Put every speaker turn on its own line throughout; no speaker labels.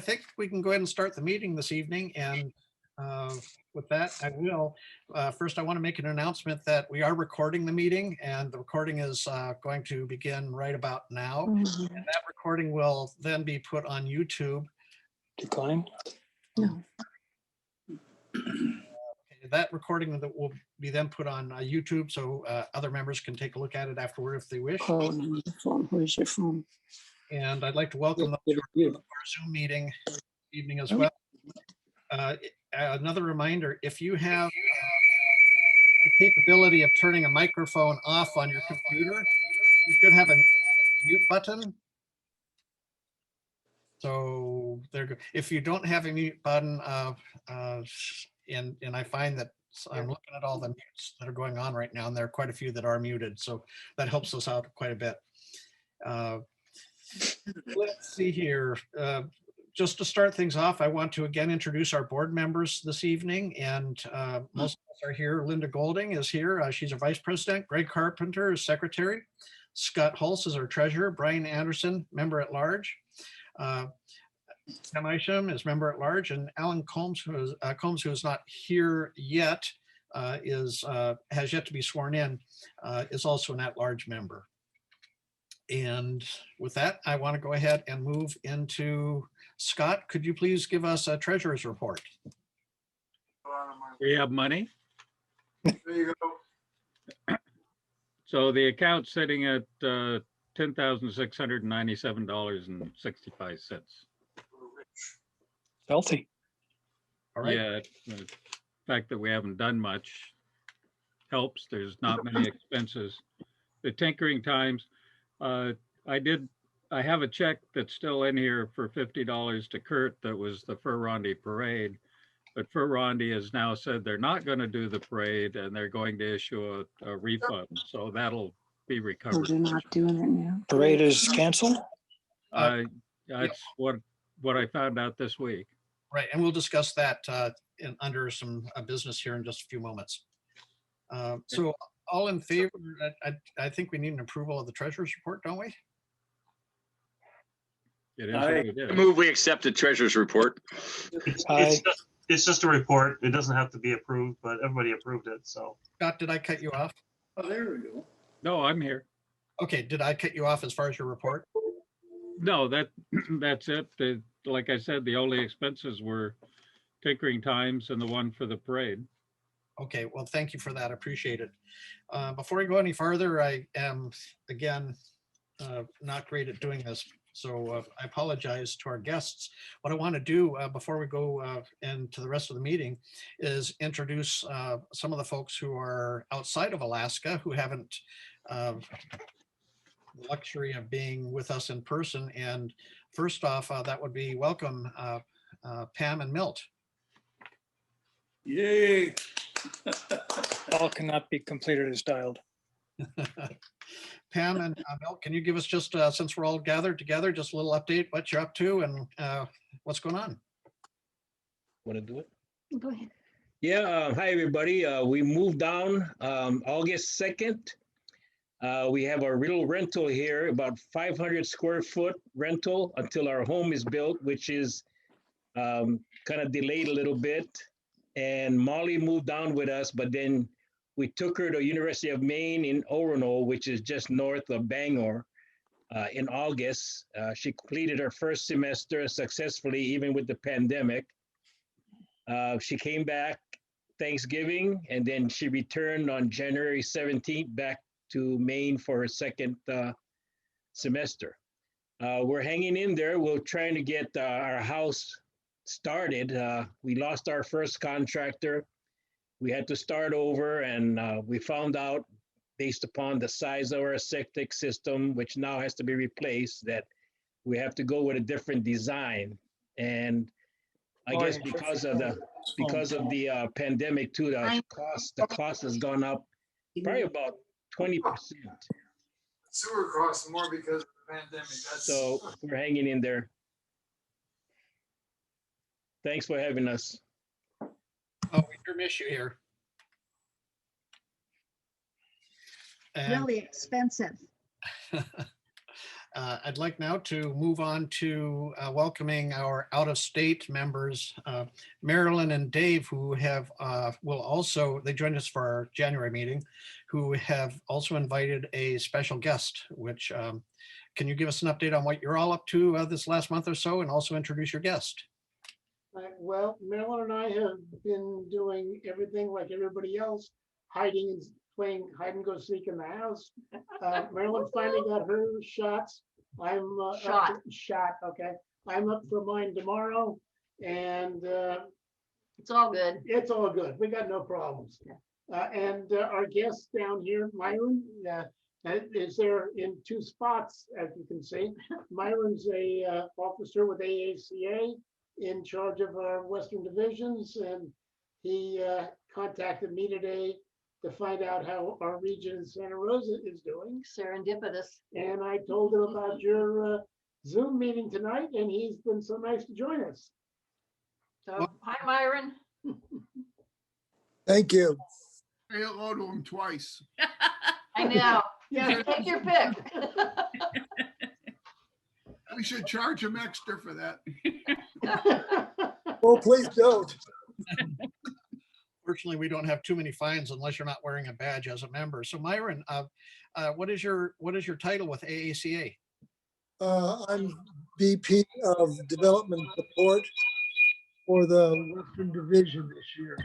I think we can go ahead and start the meeting this evening. And with that, I will. First, I want to make an announcement that we are recording the meeting, and the recording is going to begin right about now. And that recording will then be put on YouTube.
Decline?
No.
That recording that will be then put on YouTube, so other members can take a look at it afterward if they wish.
Call on the phone. Where's your phone?
And I'd like to welcome them to our Zoom meeting this evening as well. Another reminder, if you have the capability of turning a microphone off on your computer, you should have a mute button. So there, if you don't have a mute button, and I find that I'm looking at all the mutes that are going on right now, and there are quite a few that are muted, so that helps us out quite a bit. Let's see here. Just to start things off, I want to again introduce our board members this evening, and most of us are here. Linda Golding is here. She's our vice president. Greg Carpenter is secretary. Scott Hulse is our treasurer. Brian Anderson, member at large. Tim Isham is member at large, and Alan Combs, who is not here yet, has yet to be sworn in, is also an at-large member. And with that, I want to go ahead and move into Scott. Could you please give us a treasurer's report?
We have money.
There you go.
So the account's sitting at $10,697.65.
Healthy.
All right.
Yeah, the fact that we haven't done much helps. There's not many expenses. The tinkering times, I have a check that's still in here for $50 to Kurt that was the Fur Rondy parade. But Fur Rondy has now said they're not going to do the parade and they're going to issue a refund. So that'll be
So
recovered.
they're not doing it now.
Parade is canceled?
That's what I found out this week.
Right, and we'll discuss that under some business here in just a few moments. So all in favor, I think we need an approval of the treasurer's report, don't we?
It is what it
I
is.
move we accept the treasurer's report.
It's just a report. It doesn't have to be approved, but everybody approved it, so.
Scott, did I cut you off?
Oh, there we go.
No, I'm here.
Okay, did I cut you off as far as your report?
No, that's it. Like I said, the only expenses were tinkering times and the one for the parade.
Okay, well, thank you for that. I appreciate it. Before we go any farther, I am, again, not great at doing this. So I apologize to our guests. What I want to do before we go into the rest of the meeting is introduce some of the folks who are outside of Alaska who haven't the luxury of being with us in person. And first off, that would be welcome Pam and Milt.
Yay.
All cannot be completed as dialed.
Pam and Milt, can you give us just, since we're all gathered together, just a little update, what you're up to and what's going on?
Want to do it?
Go ahead.
Yeah, hi everybody. We moved down August 2nd. We have a little rental here, about 500 square foot rental until our home is built, which is kind of delayed a little bit. And Molly moved down with us, but then we took her to University of Maine in Orono, which is just north of Bangor, in August. She completed her first semester successfully, even with the pandemic. She came back Thanksgiving, and then she returned on January 17th back to Maine for her second semester. We're hanging in there. We're trying to get our house started. We lost our first contractor. We had to start over, and we found out, based upon the size of our septic system, which now has to be replaced, that we have to go with a different design. And I guess because of the pandemic too, the cost has gone up probably about 20%.
Sewer costs more because of the pandemic.
So we're hanging in there. Thanks for having us.
Oh, we sure miss you here. And
Really expensive.
I'd like now to move on to welcoming our out-of-state members, Marilyn and Dave, who have they joined us for our January meeting, who have also invited a special guest, which can you give us an update on what you're all up to this last month or so, and also introduce your guest?
Right, well, Marilyn and I have been doing everything like everybody else, hiding and playing hide and go seek in the house. Marilyn finally got her shots. I'm shot. Okay, I'm up for mine tomorrow, and
It's all good.
it's all good. We got no problems. And our guest down here, Myron, is there in two spots, as you can see. Myron's a officer with AACA in charge of our Western divisions, and he contacted me today to find out how our region in Santa Rosa is doing.
Serendipitous.
And I told him about your Zoom meeting tonight, and he's been so nice to join us.
So, hi, Myron.
Thank you.
Say hello to him twice.
I know.
Yeah.
Take your pick.
We should charge him extra for that.
Oh, please don't.
Fortunately, we don't have too many fines unless you're not wearing a badge as a member. So Myron, what is your title with AACA?
I'm VP of Development Support for the Western Division this year.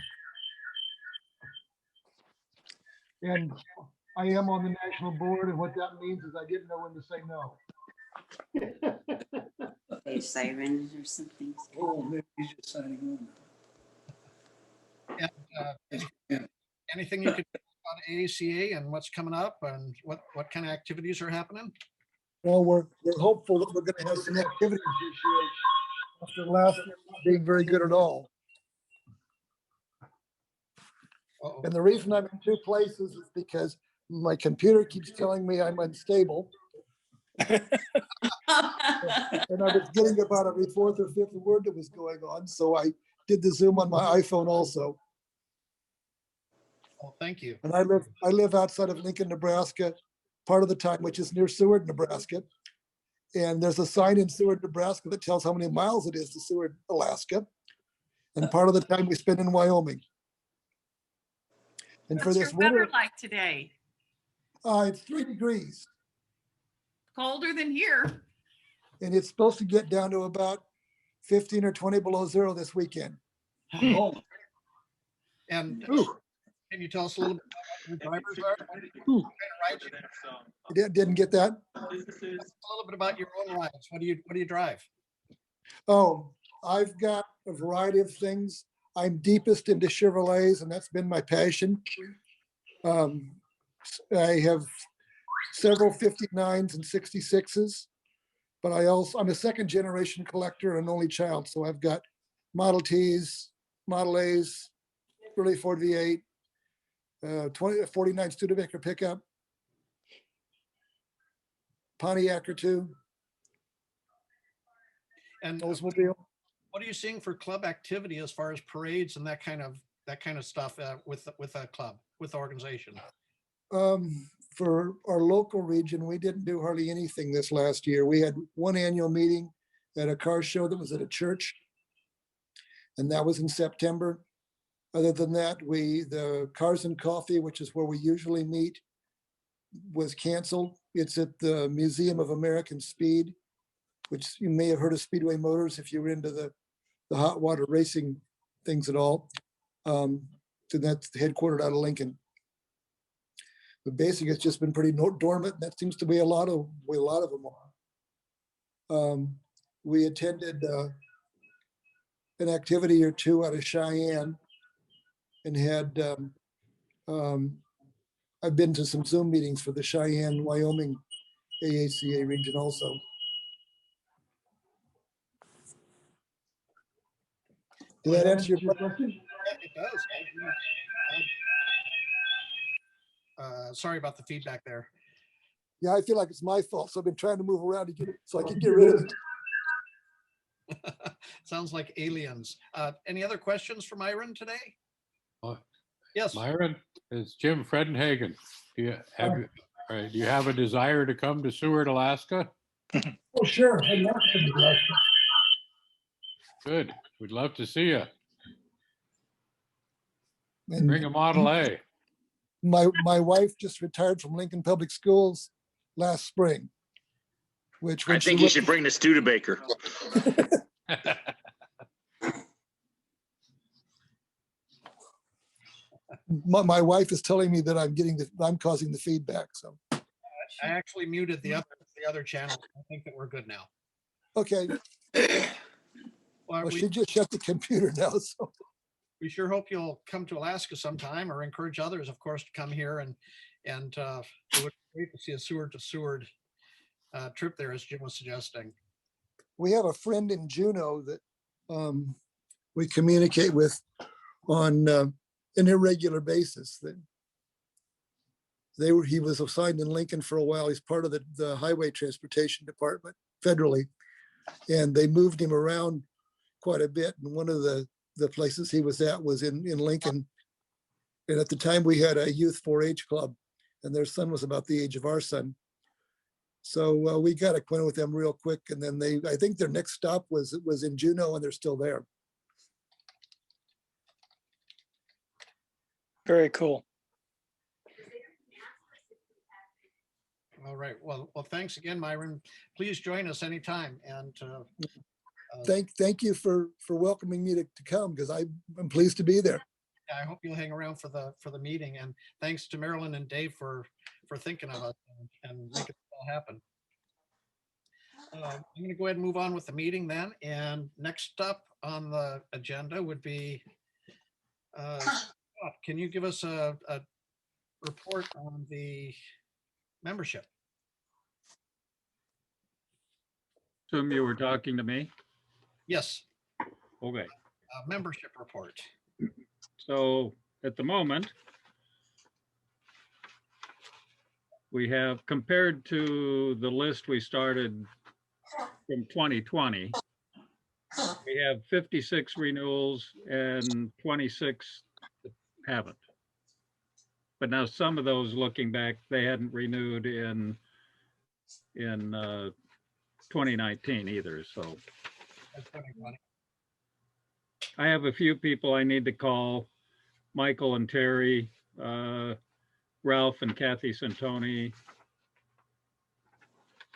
And I am on the national board, and what that means is I didn't know when to say no.
A siren or something.
Oh, maybe he's just signing on.
Anything you could tell about AACA and what's coming up and what kind of activities are happening?
Well, we're hopeful that we're going to have some activities this year after last year not being very good at all.
Uh-oh.
And the reason I'm in two places is because my computer keeps telling me I'm unstable. And I was getting about every fourth or fifth word that was going on. So I did the Zoom on my iPhone also.
Oh, thank you.
And I live outside of Lincoln, Nebraska, part of the time, which is near Seward, Nebraska. And there's a sign in Seward, Nebraska that tells how many miles it is to Seward, Alaska. And part of the time we spend in Wyoming. And
What's
for
your
this
weather
winter,
like today?
it's 3 degrees.
Colder than here.
And it's supposed to get down to about 15 or 20 below zero this weekend.
Oh,
And
Ooh,
can you tell us a little bit about your drivers are?
ooh,
Rides?
didn't get that.
A little bit about your own rides. What do you drive?
Oh, I've got a variety of things. I'm deepest into Chevrolets, and that's been my passion. I have several 59s and 66s, but I'm a second generation collector and an only child. So I've got Model Ts, Model As, early Ford V8, 49 Studebaker pickup, Pontiac or two,
And
Oldsmobile.
what are you seeing for club activity as far as parades and that kind of stuff with a club, with the organization?
For our local region, we didn't do hardly anything this last year. We had one annual meeting at a car show that was at a church, and that was in September. Other than that, the Cars and Coffee, which is where we usually meet, was canceled. It's at the Museum of American Speed, which you may have heard of Speedway Motors if you were into the hot water racing things at all. So that's headquartered out of Lincoln. But basically, it's just been pretty dormant. That seems to be a lot of them are. We attended an activity or two out of Cheyenne, and had I've been to some Zoom meetings for the Cheyenne, Wyoming AACA region also. Did that answer your question?
Yeah, it does. Sorry about the feedback there.
Yeah, I feel like it's my fault. So I've been trying to move around to get it so I can get rid of it.
Sounds like aliens. Any other questions for Myron today? Yes.
Myron, it's Jim Fredenhagen. Do you have a desire to come to Seward, Alaska?
Oh, sure. I'd love to be there.
Good. We'd love to see you.
And
Bring a Model A.
my wife just retired from Lincoln Public Schools last spring, which
I
when she
think you
went
should bring the Studebaker.
my wife is telling me that I'm causing the feedback. So
I actually muted the other channel. I think that we're good now.
okay.
Well,
Well, she just shut the computer now. So
we sure hope you'll come to Alaska sometime, or encourage others, of course, to come here, and it would be great to see a Seward to Seward trip there, as Jim was suggesting.
we have a friend in Juneau that we communicate with on an irregular basis. That he was assigned in Lincoln for a while. He's part of the Highway Transportation Department federally, and they moved him around quite a bit. And one of the places he was at was in Lincoln. And at the time we had a youth 4-H club, and their son was about the age of our son. So we got acquainted with them real quick. And then I think their next stop was in Juneau, and they're still there.
Very cool.
All right. Well, thanks again, Myron. Please join us anytime. And
Thank you for welcoming me to come, because I'm pleased to be there.
I hope you'll hang around for the meeting. And thanks to Marilyn and Dave for thinking of us and making it all happen. I'm going to go ahead and move on with the meeting then. And next up on the agenda would be, Scott, can you give us a report on the membership?
Assume you were talking to me?
Yes,
Okay.
membership report.
So at the moment, we have, compared to the list we started from 2020, we have 56 renewals and 26 that haven't. But now some of those, looking back, they hadn't renewed in 2019 either. So
That's 2020.
I have a few people I need to call, Michael and Terry, Ralph and Kathy Santoni.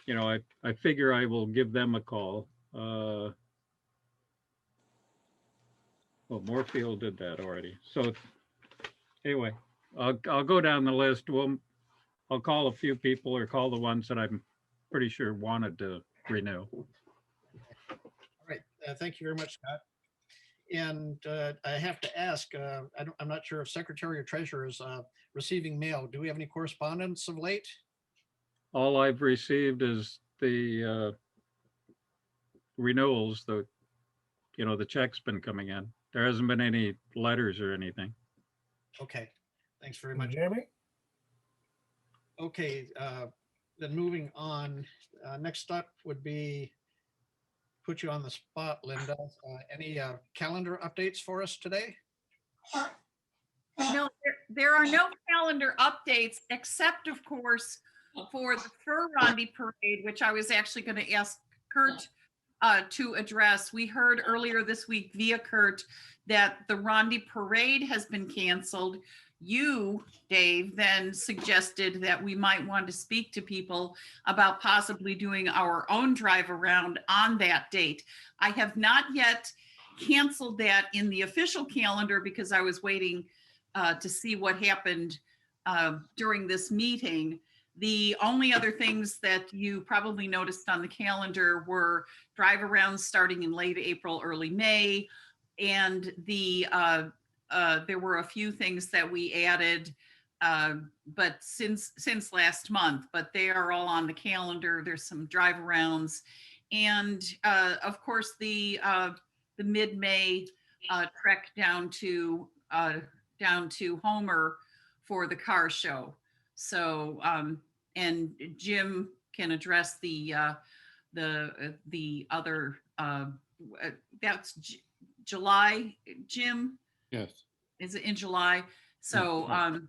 You know, I figure I will give them a call. Well, Moorfield did that already. So anyway, I'll go down the list. I'll call a few people, or call the ones that I'm pretty sure wanted to renew.
All right. Thank you very much, Scott. And I have to ask, I'm not sure if Secretary or Treasurer is receiving mail. Do we have any correspondence of late?
All I've received is the renewals, the check's been coming in. There hasn't been any letters or anything.
Okay, thanks very much.
Jeremy?
Okay, then moving on, next up would be, put you on the spot, Linda. Any calendar updates for us today?
No, there are no calendar updates, except of course for the Fur Rondi Parade, which I was actually going to ask Kurt to address. We heard earlier this week via Kurt that the Rondi Parade has been canceled. You, Dave, then suggested that we might want to speak to people about possibly doing our own drive around on that date. I have not yet canceled that in the official calendar because I was waiting to see what happened during this meeting. The only other things that you probably noticed on the calendar were drive arounds starting in late April, early May, and there were a few things that we added, but since last month, but they are all on the calendar. There's some drive arounds, and of course the mid-May trek down to Homer for the car show. So and Jim can address the other. That's July, Jim.
Yes.
Is it in July? So,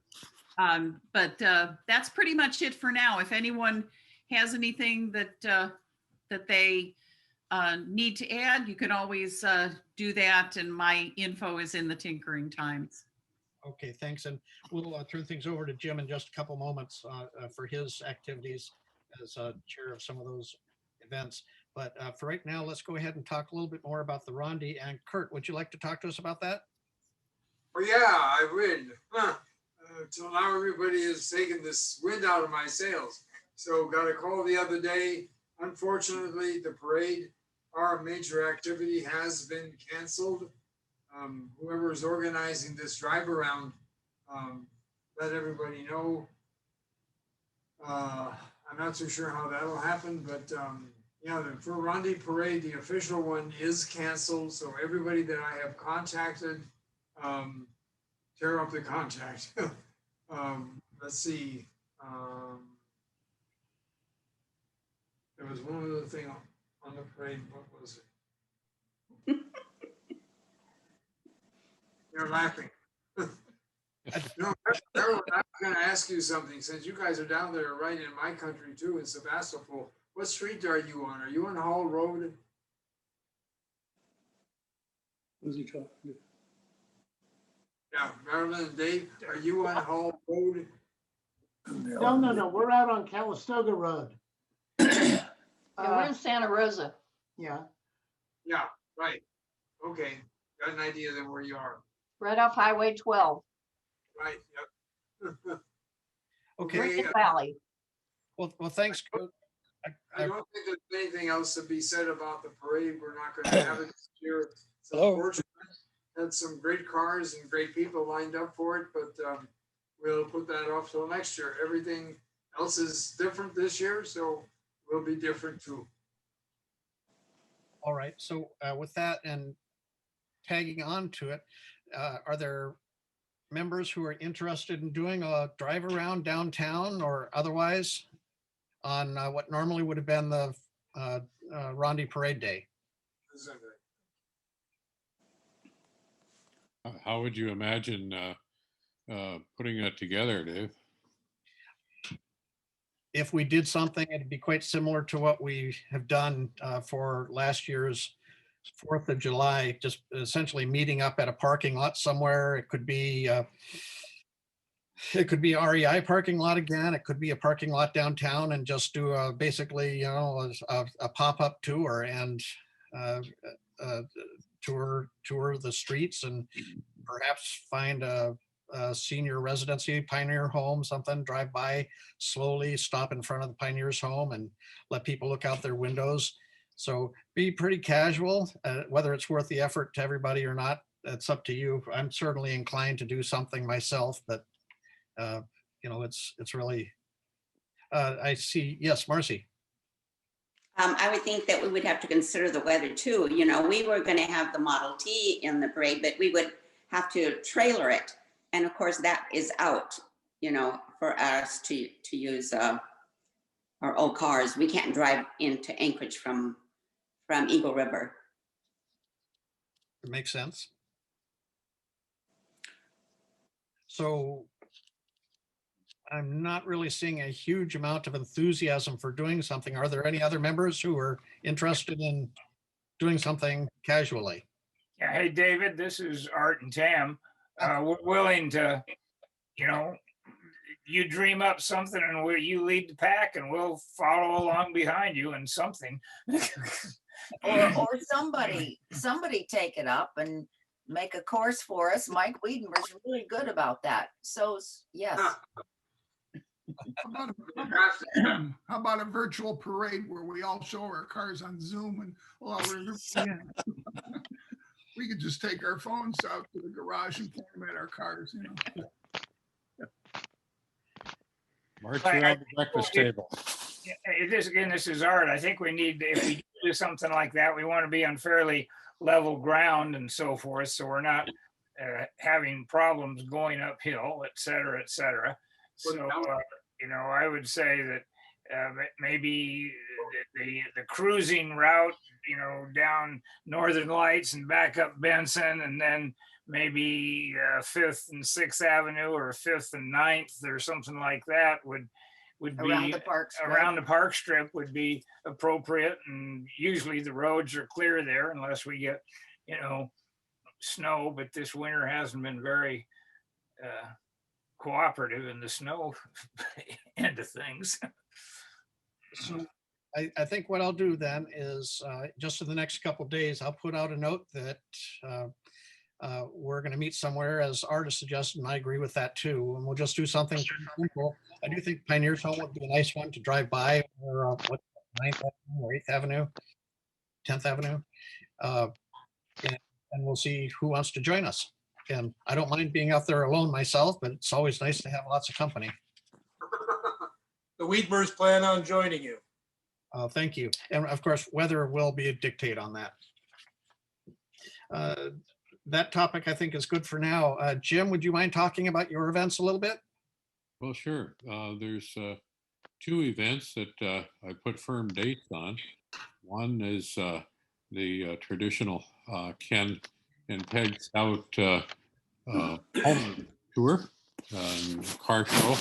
but that's pretty much it for now. If anyone has anything that that they need to add, you can always do that. And my info is in the Tinkering Times.
Okay, thanks. And we'll turn things over to Jim in just a couple moments for his activities as chair of some of those events. But for right now, let's go ahead and talk a little bit more about the Rondi. And Kurt, would you like to talk to us about that?
Oh yeah, I would. Till now, everybody has taken this wind out of my sails. So got a call the other day. Unfortunately, the parade, our major activity, has been canceled. Whoever is organizing this drive around, let everybody know. I'm not so sure how that'll happen, but yeah, the for Rondi Parade, the official one is canceled. So everybody that I have contacted, tear up the contact. Let's see. There was one other thing on the parade. What was it? You're laughing. No, Harold, I'm going to ask you something. Since you guys are down there right in my country too, in Sebastopol, what street are you on? Are you on Hall Road?
Who's he talking to?
Yeah, Marilyn and Dave, are you on Hall Road?
No. We're out on Calistoga Road.
Yeah, we're in Santa Rosa.
Yeah.
Yeah, right. Okay, got an idea then where you are.
Right off Highway 12.
Right, yep.
Okay.
Rickett Valley.
Well, thanks, Kurt.
I don't think there's anything else to be said about the parade. We're not going to have it this year. It's
Hello.
unfortunate. Had some great cars and great people lined up for it, but we'll put that off till next year. Everything else is different this year, so we'll be different too.
All right. So with that and tagging on to it, are there members who are interested in doing a drive around downtown or otherwise on what normally would have been the Rondi Parade Day?
How would you imagine putting that together, Dave?
If we did something, it'd be quite similar to what we have done for last year's 4th of July, just essentially meeting up at a parking lot somewhere. It could be REI parking lot again. It could be a parking lot downtown and just do basically, a pop-up tour and tour the streets and perhaps find a senior residency, Pioneer home, something, drive by slowly, stop in front of the Pioneer's home and let people look out their windows. So be pretty casual, whether it's worth the effort to everybody or not, that's up to you. I'm certainly inclined to do something myself, but it's really, I see. Yes, Marcy.
I would think that we would have to consider the weather too. You know, we were going to have the Model T in the parade, but we would have to trailer it. And of course that is out, for us to use our old cars. We can't drive into Anchorage from Eagle River.
It makes sense. So I'm not really seeing a huge amount of enthusiasm for doing something. Are there any other members who are interested in doing something casually?
Yeah, hey, David, this is Art and Tam. We're willing to, you dream up something and you lead the pack and we'll follow along behind you in something.
or somebody take it up and make a course for us. Mike Wiedenberg's really good about that. So yes.
How about a virtual parade where we all show our cars on Zoom and we could just take our phones out to the garage and point them at our cars,
March around the breakfast table.
This is Art. I think we need, if we do something like that, we want to be on fairly level ground and so forth. So we're not having problems going uphill, et cetera, et cetera. So, I would say that maybe the cruising route, down Northern Lights and back up Benson, and then maybe 5th and 6th Avenue or 5th and 9th or something like that would would
Around
be
the park strip.
around the park strip would be appropriate. And usually the roads are clear there unless we get, snow, but this winter hasn't been very cooperative in the snow end of things.
So I think what I'll do then is just in the next couple of days, I'll put out a note that we're going to meet somewhere as Art suggested, and I agree with that too. And we'll just do something simple. I do think Pioneers Home would be a nice one to drive by, or what, 9th Avenue or 8th Avenue, 10th Avenue. And we'll see who wants to join us. And I don't mind being out there alone myself, but it's always nice to have lots of company.
The Weedmers plan on joining you.
Thank you. And of course, weather will be a dictate on that. That topic I think is good for now. Jim, would you mind talking about your events a little bit?
Well, sure. There's 2 events that I put firm dates on. One is the traditional Ken and Peg's Out home tour, car show.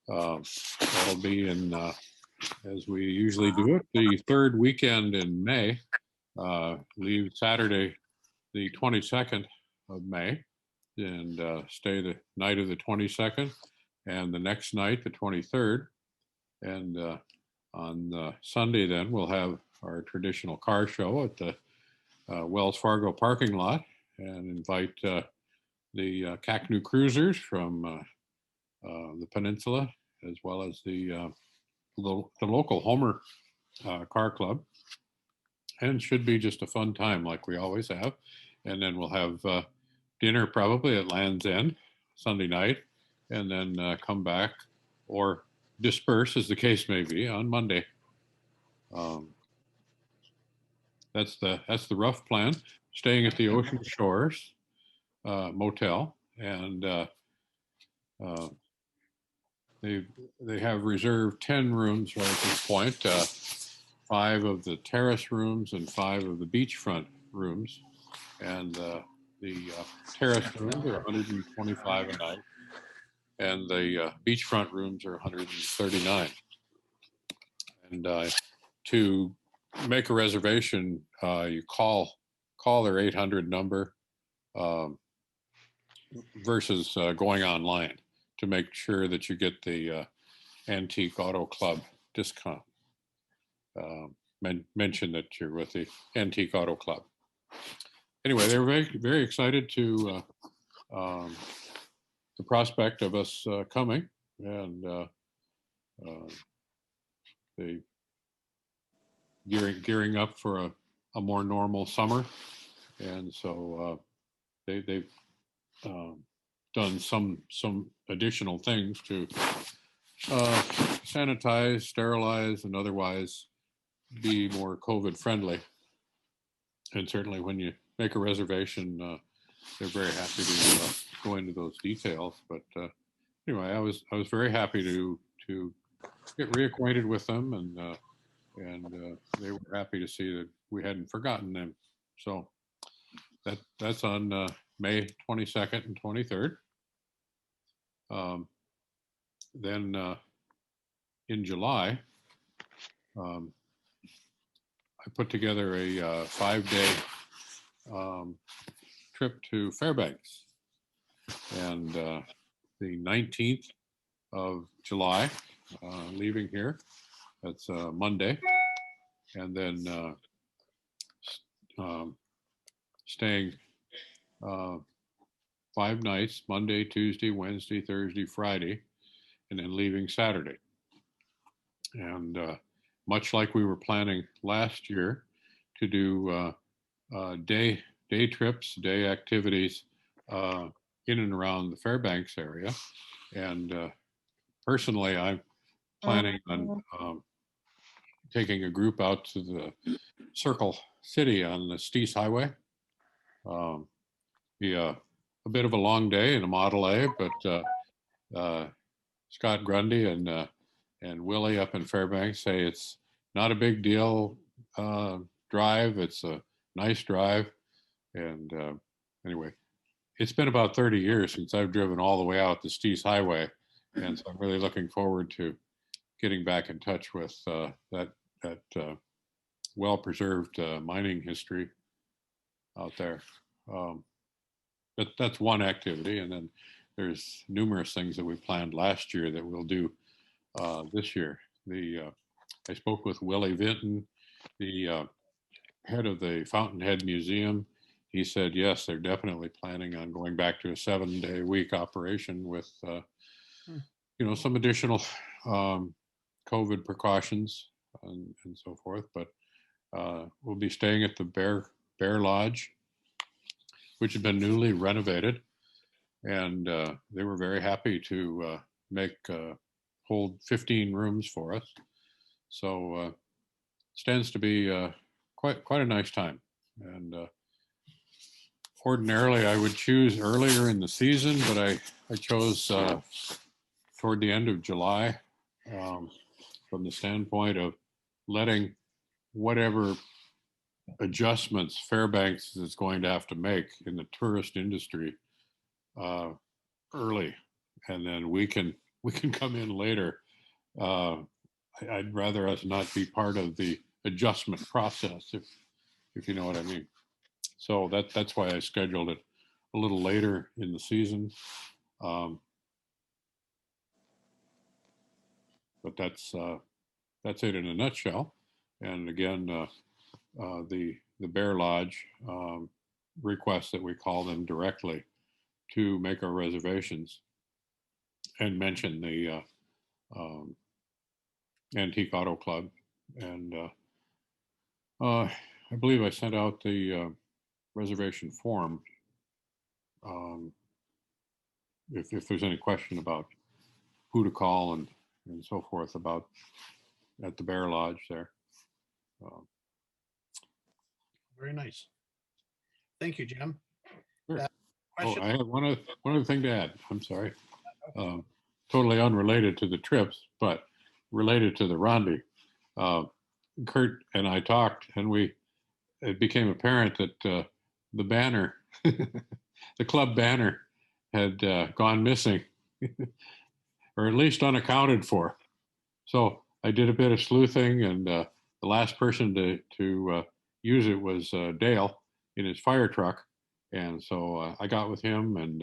That'll be in, as we usually do it, the 3rd weekend in May. Leave Saturday, the 22nd of May, and stay the night of the 22nd, and the next night, the 23rd. And on Sunday, then we'll have our traditional car show at the Wells Fargo parking lot, and invite the Cacnu Cruisers from the peninsula, as well as the local Homer Car Club. And should be just a fun time like we always have. And then we'll have dinner probably at Land's End Sunday night, and then come back or disperse, as the case may be, on Monday. That's the rough plan. Staying at the Ocean Shores Motel, and they have reserved 10 rooms right at this point. 5 of the terrace rooms and 5 of the beachfront rooms, and the terrace rooms are 125 a night, and the beachfront rooms are 139. And to make a reservation, you call their 800 number versus going online to make sure that you get the Antique Auto Club discount. Mention that you're with the Antique Auto Club. Anyway, they're very, very excited to the prospect of us coming, and they gearing up for a more normal summer, and so they've done some additional things to sanitize, sterilize, and otherwise be more COVID friendly. And certainly when you make a reservation, they're very happy to go into those details. But anyway, I was very happy to get reacquainted with them, and they were happy to see that we hadn't forgotten them. So that's on May 22nd and 23rd. Then in July, I put together a 5-day trip to Fairbanks, and the 19th of July, leaving here. That's Monday, and then staying 5 nights, Monday, Tuesday, Wednesday, Thursday, Friday, and then leaving Saturday. And much like we were planning last year to do day trips, day activities in and around the Fairbanks area. And personally, I'm planning on taking a group out to the Circle City on the Steese Highway. Be a bit of a long day in a Model A, but Scott Grundy and Willie up in Fairbanks say it's not a big deal drive. It's a nice drive. And anyway, it's been about 30 years since I've driven all the way out the Steese Highway. And so I'm really looking forward to getting back in touch with that well-preserved mining history out there. But that's one activity, and then there's numerous things that we planned last year that we'll do this year. I spoke with Willie Vinton, the head of the Fountainhead Museum. He said, yes, they're definitely planning on going back to a 7-day-a-week operation with, some additional COVID precautions and so forth. But we'll be staying at the Bear Lodge, which has been newly renovated. And they were very happy to hold 15 rooms for us. So stands to be quite a nice time. And ordinarily I would choose earlier in the season, but I chose toward the end of July from the standpoint of letting whatever adjustments Fairbanks is going to have to make in the tourist industry early, and then we can come in later. I'd rather us not be part of the adjustment process, if you know what I mean. So that's why I scheduled it a little later in the season. But that's it in a nutshell. And again, the Bear Lodge requests that we call them directly to make our reservations and mention the Antique Auto Club. And I believe I sent out the reservation form if there's any question about who to call and so forth about at the Bear Lodge there.
Very nice. Thank you, Jim.
Sure. I have one other thing to add. I'm sorry. Totally unrelated to the trips, but related to the Rondi. Kurt and I talked, and it became apparent that the banner, the club banner, had gone missing, or at least unaccounted for. So I did a bit of sleuthing, and the last person to use it was Dale in his fire truck. And so I got with him, and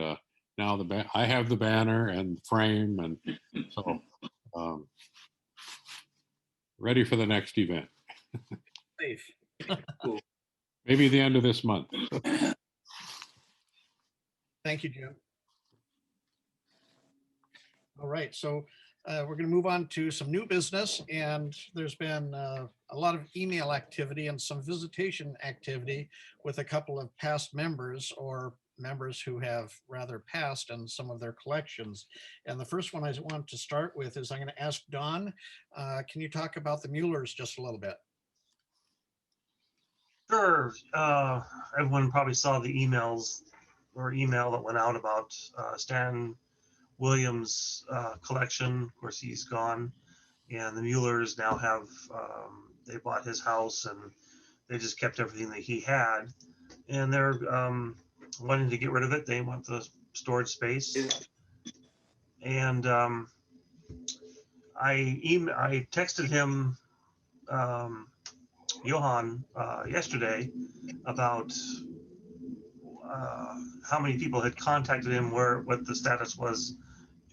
now I have the banner and the frame, and so ready for the next event.
Safe.
Maybe the end of this month.
Thank you, Jim. All right, so we're going to move on to some new business, and there's been a lot of email activity and some visitation activity with a couple of past members or members who have rather passed and some of their collections. And the first one I want to start with is I'm going to ask Don, can you talk about the Muellers just a little bit?
Sure. Everyone probably saw the email that went out about Stan Williams' collection. Of course, he's gone, and the Muellers now have, they bought his house, and they just kept everything that he had, and they're wanting to get rid of it. They want the storage space. And I texted him, Johan, yesterday about how many people had contacted him, what the status was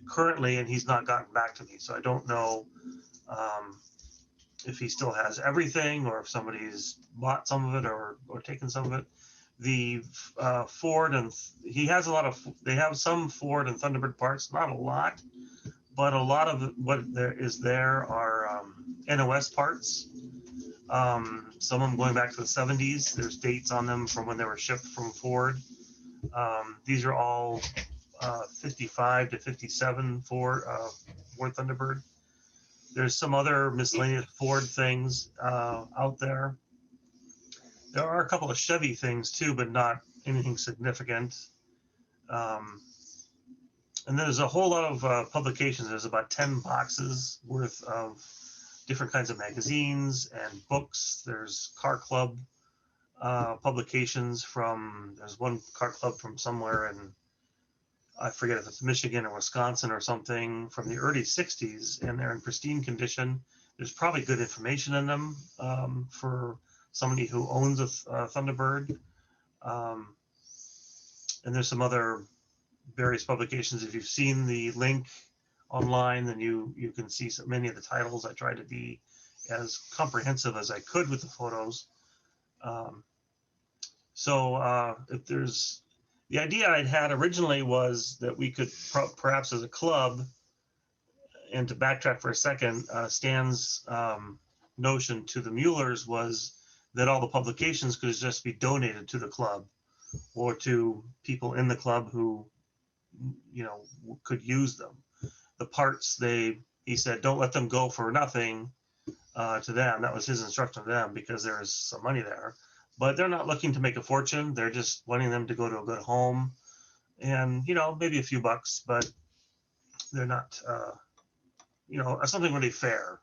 currently, and he's not gotten back to me. So I don't know if he still has everything, or if somebody's bought some of it or taken some of it. The Ford, and he has they have some Ford and Thunderbird parts, not a lot, but a lot of what there are NOS parts. Some of them going back to the 70s. There's dates on them from when they were shipped from Ford. These are all 55 to 57 Ford Thunderbird. There's some other miscellaneous Ford things out there. There are a couple of Chevy things too, but not anything significant. And there's a whole lot of publications. There's about 10 boxes worth of different kinds of magazines and books. There's Car Club publications there's one Car Club from somewhere in I forget if it's Michigan or Wisconsin or something from the early 60s, and they're in pristine condition. There's probably good information in them for somebody who owns a Thunderbird. And there's some other various publications. If you've seen the link online, then you can see so many of the titles. I tried to be as comprehensive as I could with the photos. If there's, the idea I'd had originally was that we could perhaps as a club, and to backtrack for a second, Stan's notion to the Muellers was that all the publications could just be donated to the club or to people in the club who, could use them. The parts, he said, don't let them go for nothing to them. That was his instruction to them, because there's some money there. But they're not looking to make a fortune. They're just wanting them to go to a good home and, maybe a few bucks, but they're not, something really fair.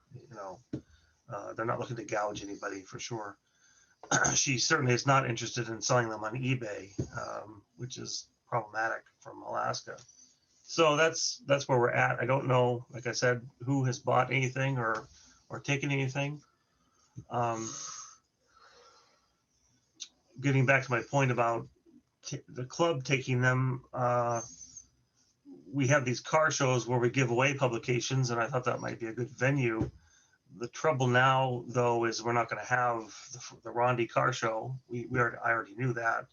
They're not looking to gouge anybody for sure. She certainly is not interested in selling them on eBay, which is problematic from Alaska. So that's where we're at. I don't know, like I said, who has bought anything or taken anything. Getting back to my point about the club taking them, we have these car shows where we give away publications, and I thought that might be a good venue. The trouble now, though, is we're not going to have the Rondi car show. I already knew that.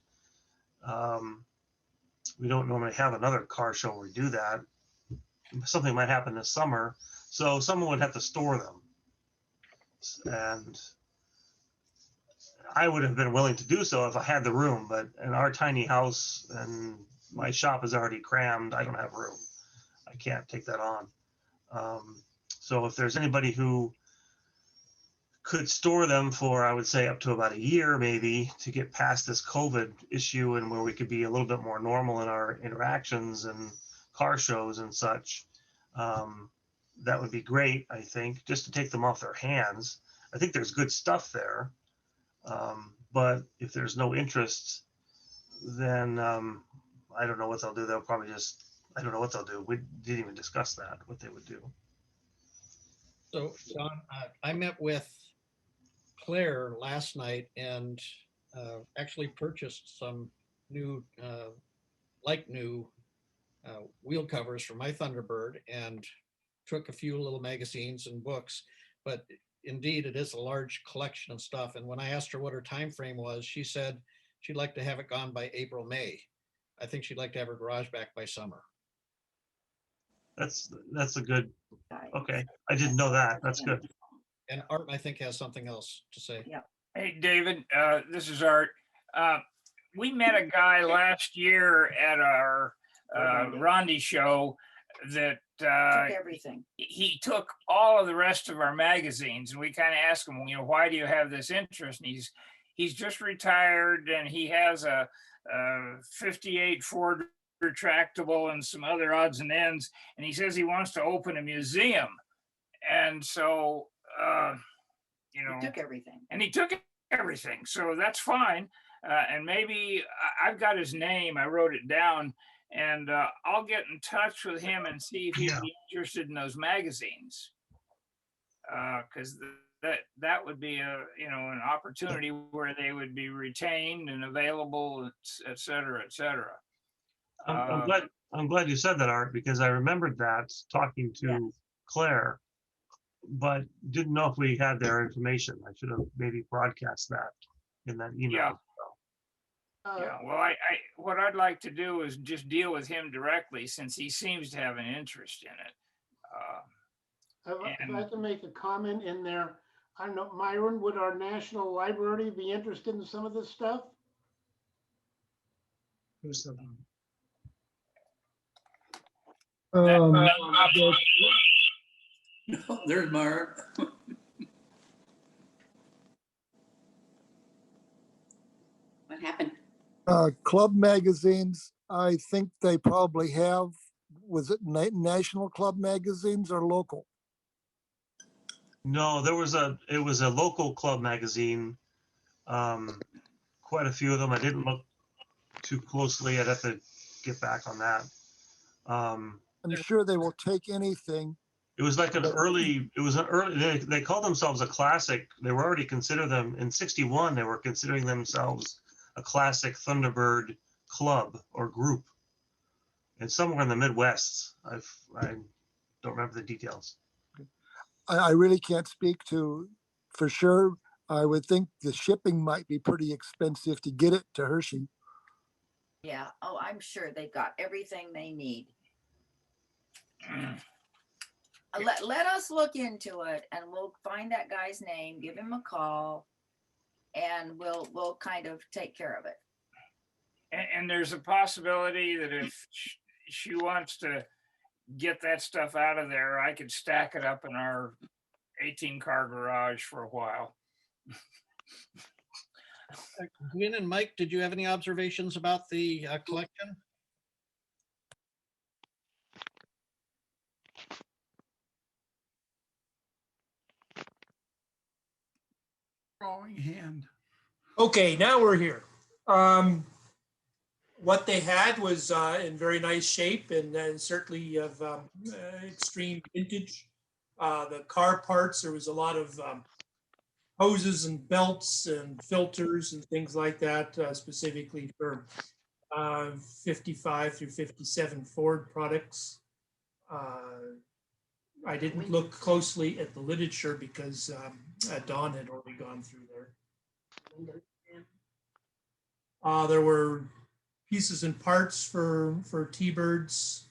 We don't normally have another car show where we do that. Something might happen this summer, so someone would have to store them. And I would have been willing to do so if I had the room, but in our tiny house and my shop is already crammed, I don't have room. I can't take that on. So if there's anybody who could store them for, I would say, up to about a year, maybe, to get past this COVID issue and where we could be a little bit more normal in our interactions and car shows and such, that would be great, I think, just to take them off their hands. I think there's good stuff there. But if there's no interest, then I don't know what they'll do. They'll probably just, I don't know what they'll do. We didn't even discuss that, what they would do.
So, John, I met with Claire last night and actually purchased some new, new wheel covers for my Thunderbird and took a few little magazines and books. But indeed, it is a large collection of stuff. And when I asked her what her time frame was, she said she'd like to have it gone by April, May. I think she'd like to have her garage back by summer.
That's a good, okay. I didn't know that. That's good.
And Art, I think, has something else to say.
Yeah.
Hey, David, this is Art. We met a guy last year at our Rondi show that
Took everything.
he took all of the rest of our magazines, and we kind of asked him, why do you have this interest? And he's just retired, and he has a 58 Ford retractable and some other odds and ends, and he says he wants to open a museum. And so
He took everything.
and he took everything, so that's fine. And maybe I've got his name, I wrote it down, and I'll get in touch with him and see if he'd be interested in those magazines, because that would be an opportunity where they would be retained and available, et cetera, et cetera.
I'm glad you said that, Art, because I remembered that talking to Claire, but didn't know if we had their information. I should have maybe broadcast that in that email.
Well, what I'd like to do is just deal with him directly, since he seems to have an interest in it.
If I can make a comment in there, I don't know, Myron, would our National Library be interested in some of this stuff?
Who's the
There's Myron.
What happened?
Club magazines, I think they probably have. Was it national club magazines or local?
No, it was a local club magazine. Quite a few of them. I didn't look too closely. I'd have to get back on that.
I'm sure they will take anything.
It was like they called themselves a classic. They were already consider them in 61. They were considering themselves a classic Thunderbird club or group. And somewhere in the Midwest, I don't remember the details.
I really can't speak to for sure. I would think the shipping might be pretty expensive to get it to Hershey.
Yeah. Oh, I'm sure they've got everything they need. Let us look into it and we'll find that guy's name, give him a call, and we'll kind of take care of it.
And there's a possibility that if she wants to get that stuff out of there, I could stack it up in our 18-car garage for a while.
Gwynn and Mike, did you have any observations about the collection?
Drawing hand. Okay, now we're here. What they had was in very nice shape and certainly of extreme vintage. The car parts, there was a lot of hoses and belts and filters and things like that, specifically for 55 through 57 Ford products. I didn't look closely at the literature because Dawn had already gone through there. There were pieces and parts for T-Birds,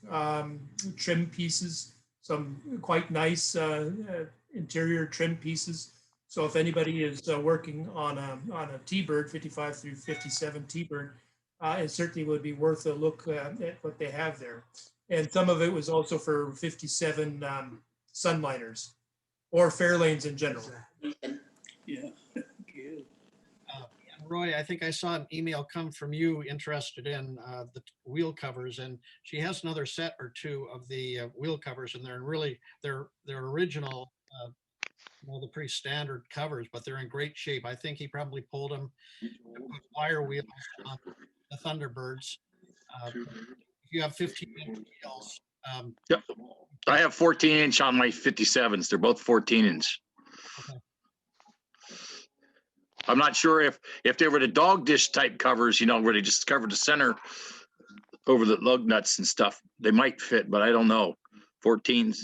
trim pieces, some quite nice interior trim pieces. So if anybody is working on a T-Bird, 55 through 57 T-Bird, it certainly would be worth a look at what they have there. And some of it was also for 57 Sunliners or Fairlanes in general.
Yeah. Roy, I think I saw an email come from you interested in the wheel covers, and she has another set or two of the wheel covers, and they're really they're original, the pretty standard covers, but they're in great shape. I think he probably pulled them to put wire wheels on the Thunderbirds. If you have 15-inch wheels.
Yep. I have 14-inch on my 57s. They're both 14-inch.
Okay.
I'm not sure if they were the dog dish type covers, where they just covered the center over the lug nuts and stuff, they might fit, but I don't know. 14s,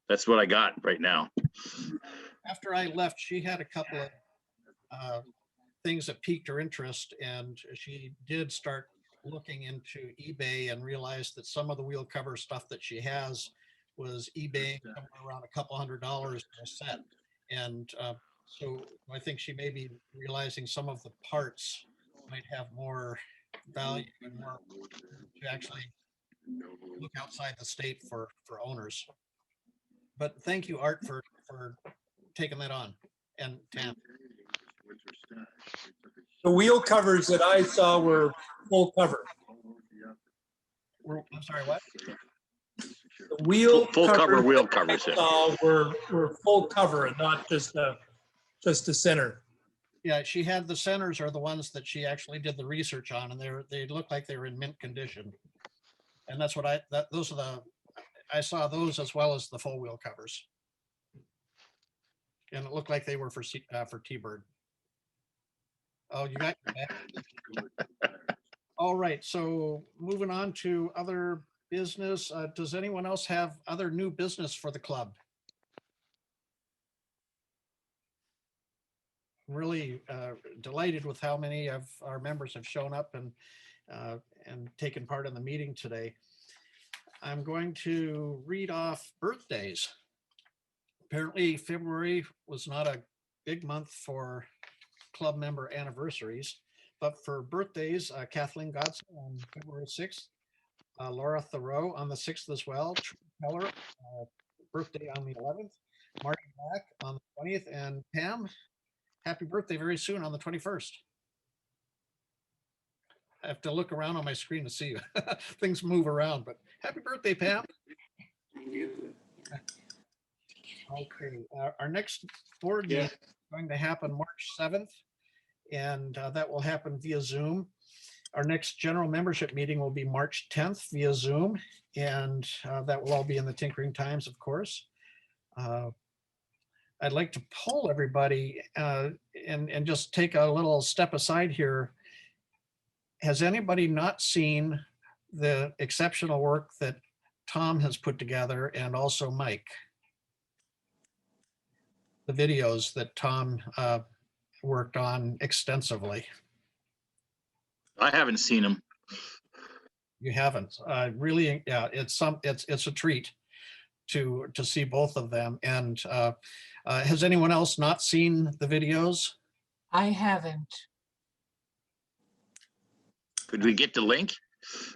that's what I got right now.
After I left, she had a couple of things that piqued her interest, and she did start looking into eBay and realized that some of the wheel cover stuff that she has was eBay somewhere around a couple $100 for a set. And so I think she may be realizing some of the parts might have more value and more to actually look outside the state for owners. But thank you, Art, for taking that on. And Tam.
The wheel covers that I saw were full cover.
I'm sorry, what?
The wheel
full cover wheel covers.
Were full cover and not just a center.
Yeah, she had the centers are the ones that she actually did the research on, and they look like they were in mint condition. And that's what I saw those as well as the full wheel covers. And it looked like they were for T-Bird. Oh, you got your back. All right, so moving on to other business. Does anyone else have other new business for the club? I'm really delighted with how many of our members have shown up and taken part in the meeting today. I'm going to read off birthdays. Apparently, February was not a big month for club member anniversaries, but for birthdays, Kathleen Godson on February 6th, Laura Thoreau on the 6th as well, True Keller, birthday on the 11th, Marty Black on the 20th, and Pam, happy birthday very soon on the 21st. I have to look around on my screen to see you. Things move around, but happy birthday, Pam. Okay, our next board meeting is going to happen March 7th, and that will happen via Zoom. Our next general membership meeting will be March 10th via Zoom, and that will all be in the Tinkering Times, of course. I'd like to poll everybody and just take a little step aside here. Has anybody not seen the exceptional work that Tom has put together, and also Mike? The videos that Tom worked on extensively.
I haven't seen them.
You haven't. Really, yeah, it's a treat to see both of them. And has anyone else not seen the videos?
I haven't.
Could we get the link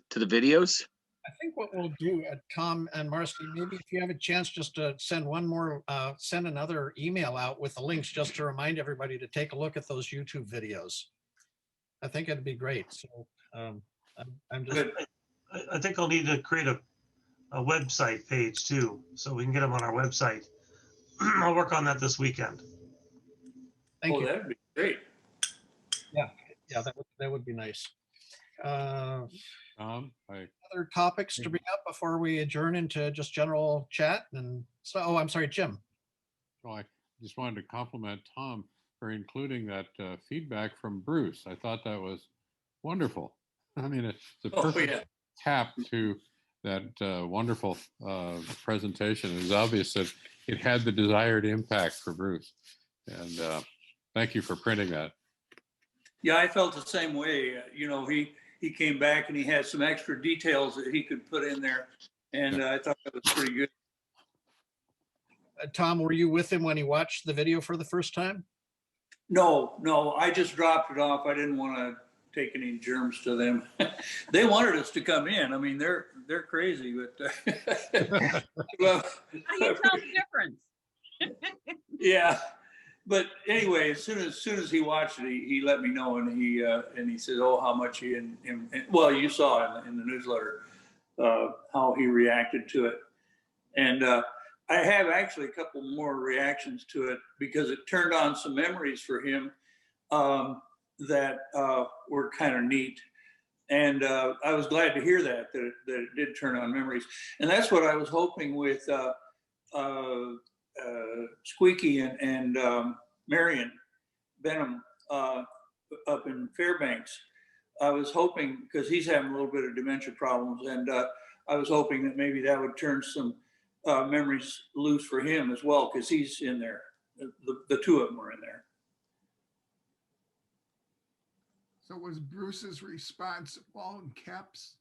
to the videos?
I think what we'll do, Tom and Marcy, maybe if you have a chance just to send another email out with the links, just to remind everybody to take a look at those YouTube videos. I think it'd be great. So I'm just.
I think I'll need to create a website page too, so we can get them on our website. I'll work on that this weekend.
Thank you.
That'd be great.
Yeah, that would be nice.
Hi.
Other topics to bring up before we adjourn into just general chat? And so, oh, I'm sorry, Jim.
Well, I just wanted to compliment Tom for including that feedback from Bruce. I thought that was wonderful. I mean, it's the perfect tap to that wonderful presentation. It was obvious that it had the desired impact for Bruce. And thank you for printing that.
Yeah, I felt the same way. You know, he came back and he had some extra details that he could put in there. And I thought that was pretty good.
Tom, were you with him when he watched the video for the first time?
No, I just dropped it off. I didn't want to take any germs to them. They wanted us to come in. I mean, they're crazy, but well,
How do you tell the difference?
yeah. But anyway, as soon as he watched it, he let me know, and he said, "Oh, how much he and well, you saw in the newsletter how he reacted to it." And I have actually a couple more reactions to it because it turned on some memories for him that were kind of neat. And I was glad to hear that it did turn on memories. And that's what I was hoping with Squeaky and Marion Benham up in Fairbanks. I was hoping, because he's having a little bit of dementia problems, and I was hoping that maybe that would turn some memories loose for him as well, because he's in there. The two of them are in there.
So was Bruce's response all in caps?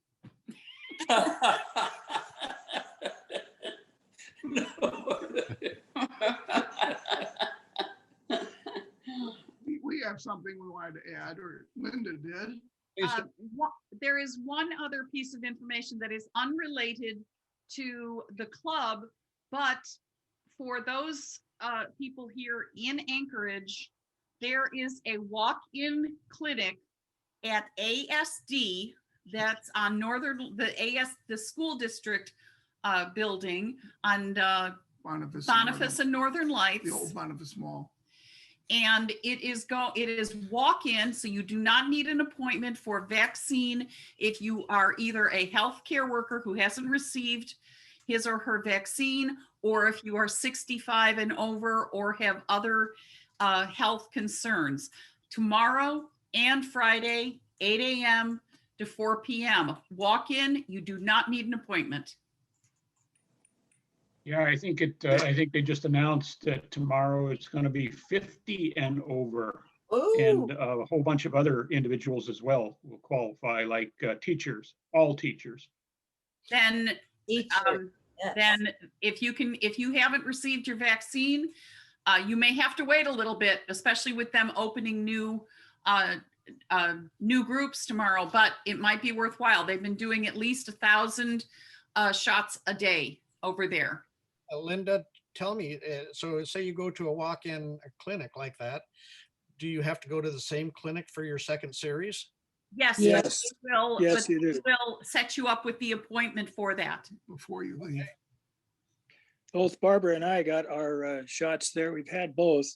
We have something we wanted to add, or Linda did.
There is one other piece of information that is unrelated to the club, but for those people here in Anchorage, there is a walk-in clinic at ASD that's on the school district building on Boniface and Northern Lights.
The old Boniface Mall.
And it is walk-in, so you do not need an appointment for vaccine if you are either a healthcare worker who hasn't received his or her vaccine, or if you are 65 and over or have other health concerns. Tomorrow and Friday, 8 a.m. to 4 p.m. Walk in, you do not need an appointment.
Yeah, I think they just announced that tomorrow it's going to be 50 and over.
Ooh.
And a whole bunch of other individuals as well will qualify, like teachers, all teachers.
Then if you haven't received your vaccine, you may have to wait a little bit, especially with them opening new groups tomorrow, but it might be worthwhile. They've been doing at least 1,000 shots a day over there.
Linda, tell me, so say you go to a walk-in clinic like that, do you have to go to the same clinic for your second series?
Yes.
Yes.
It will,
Yes,
but
you do.
it will set you up with the appointment for that.
Before you leave.
Both Barbara and I got our shots there. We've had both,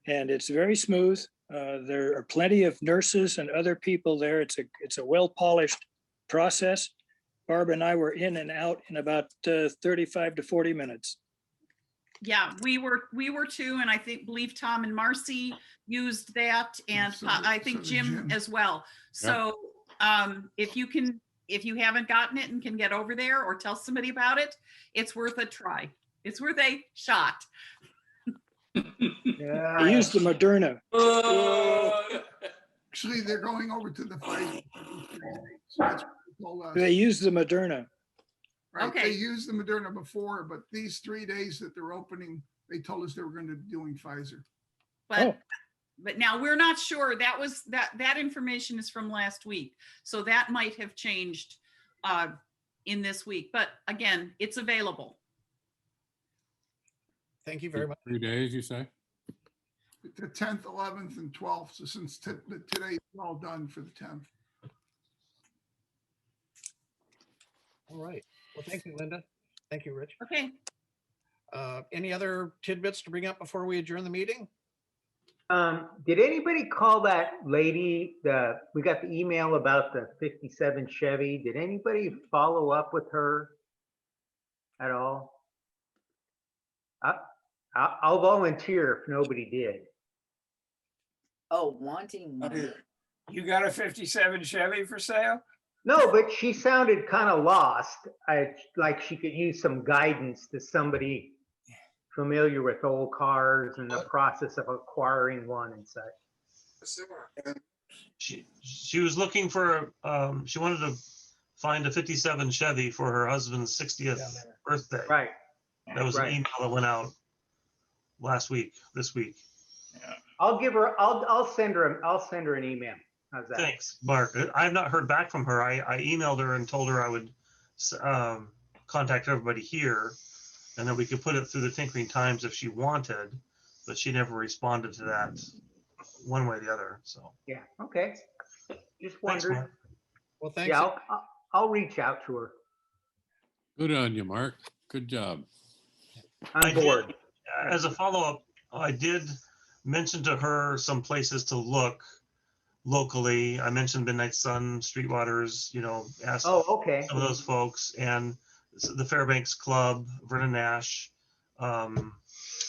and it's very smooth. There are plenty of nurses and other people there. It's a well-polished process. Barb and I were in and out in about 35 to 40 minutes.
Yeah, we were too, and believe Tom and Marcy used that, and I think Jim as well. So if you haven't gotten it and can get over there or tell somebody about it, it's worth a try. It's worth a shot.
They used the Moderna.
Actually, they're going over to the Pfizer. That's what they told us.
They used the Moderna.
Right,
Okay.
they used the Moderna before, but these 3 days that they're opening, they told us they were going to be doing Pfizer.
But now we're not sure. That information is from last week, so that might have changed in this week. But again, it's available.
Thank you very much.
3 days, you say?
The 10th, 11th, and 12th. So since today's all done for the 10th.
All right. Well, thank you, Linda. Thank you, Rich.
Okay.
Any other tidbits to bring up before we adjourn the meeting?
Did anybody call that lady? We got the email about the 57 Chevy. Did anybody follow up with her at all? I'll volunteer if nobody did.
Oh, wanting money.
You got a 57 Chevy for sale?
No, but she sounded kind of lost. Like she could use some guidance to somebody familiar with old cars and the process of acquiring one and such.
She was looking for, she wanted to find a 57 Chevy for her husband's 60th birthday.
Right.
That was an email that went out this week.
Yeah.
I'll send her an email. How's that?
Thanks, Mark. I have not heard back from her. I emailed her and told her I would contact everybody here, and then we could put it through the Tinkering Times if she wanted, but she never responded to that one way or the other. So
yeah, okay. Just
thanks,
wondered.
Mark.
Well, thanks.
Yeah, I'll reach out to her.
Good on you, Mark. Good job.
I'm bored.
As a follow-up, I did mention to her some places to look locally. I mentioned Midnight Sun, Streetwaters, asked some of those folks, and the Fairbanks Club, Vernon Nash. I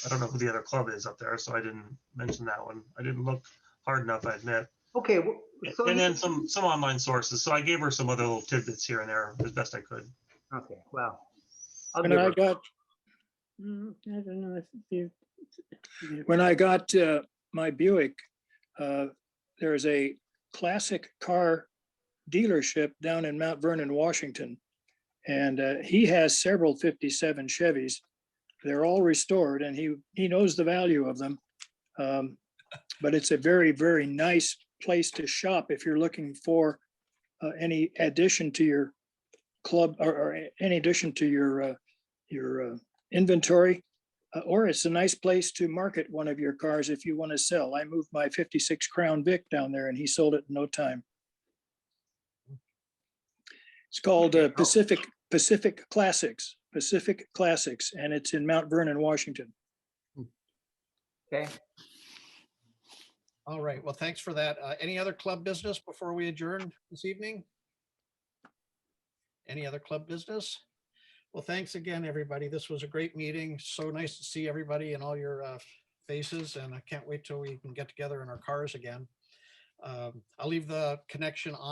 don't know who the other club is up there, so I didn't mention that one. I didn't look hard enough, I admit.
Okay. So
and then some online sources. So I gave her some other little tidbits here and there as best I could.
Okay, well.
When I got my Buick, there's a classic car dealership down in Mount Vernon, Washington. And he has several 57 Chevys. They're all restored, and he knows the value of them. But it's a very, very nice place to shop if you're looking for any addition to your club or any addition to your inventory. Or it's a nice place to market one of your cars if you want to sell. I moved my 56 Crown Vic down there and he sold it in no time. It's called Pacific Classics, and it's in Mount Vernon, Washington.
Okay.
All right. Well, thanks for that. Any other club business before we adjourn this evening? Any other club business? Well, thanks again, everybody. This was a great meeting. So nice to see everybody and all your faces, and I can't wait till we can get together in our cars again. I'll leave the connection on.